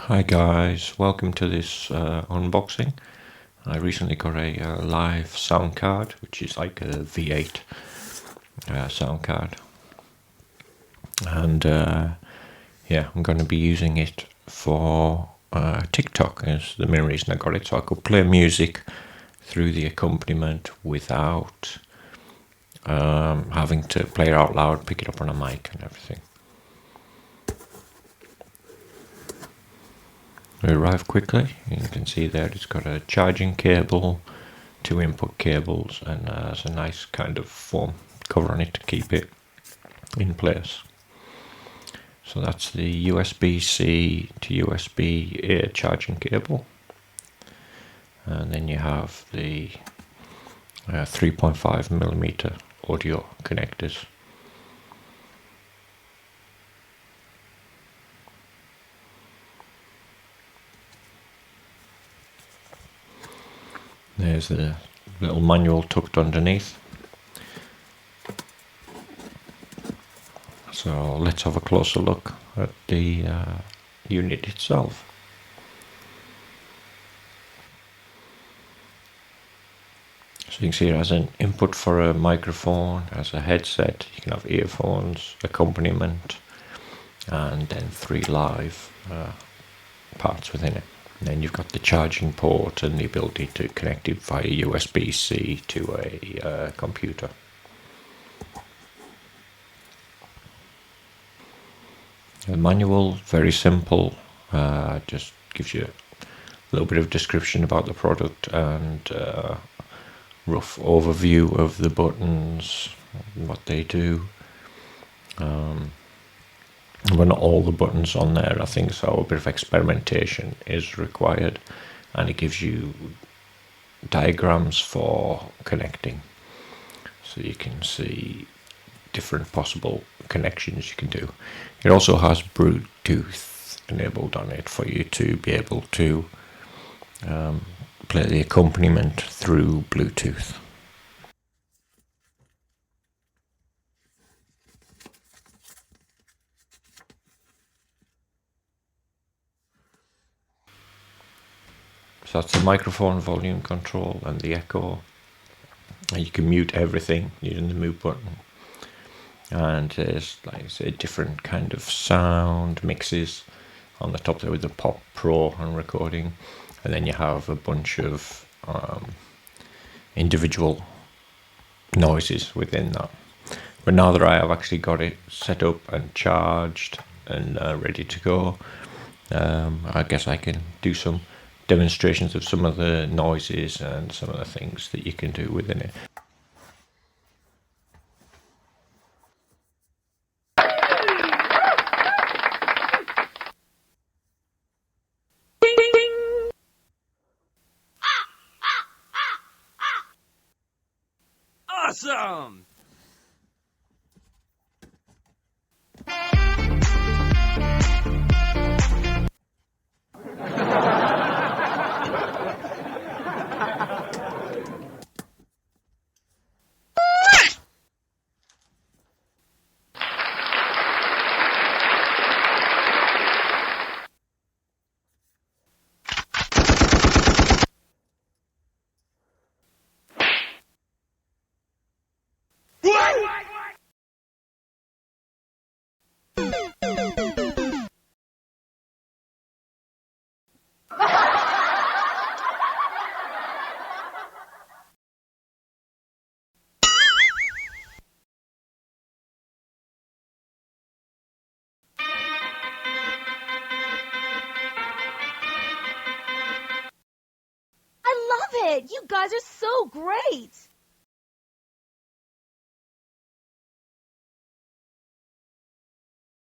Hi guys, welcome to this unboxing. I recently got a live sound card, which is like a V8 sound card, and yeah, I'm going to be using it for TikTok. Is the main reason I got it, so I could play music through the accompaniment without having to play it out loud, pick it up on a mic, and everything. It arrived quickly. You can see there it's got a charging cable, two input cables, and there's a nice kind of foam cover on it to keep it in place. So that's the USB-C to USB-A charging cable, and then you have the 3.5mm audio connectors. There's the little manual tucked underneath. So let's have a closer look at the unit itself. So you can see it has an input for a microphone, has a headset, you can have earphones, accompaniment, and then three live parts within it. And then you've got the charging port and the ability to connect it via USB-C to a computer. The manual, very simple, just gives you a little bit of description about the product and rough overview of the buttons, what they do. But not all the buttons on there, I think, so a bit of experimentation is required, and it gives you diagrams for connecting, so you can see different possible connections you can do. It also has Bluetooth enabled on it for you to be able to play the accompaniment through Bluetooth. So that's the microphone volume control and the echo. And you can mute everything using the mute button. And there's, like I say, different kind of sound mixes on the top there with the Pop Pro and recording. And then you have a bunch of individual noises within that. But now that I have actually got it set up and charged and ready to go, I guess I can do some demonstrations of some of the noises and some of the things that you can do within it. Awesome! I love it! You guys are so great!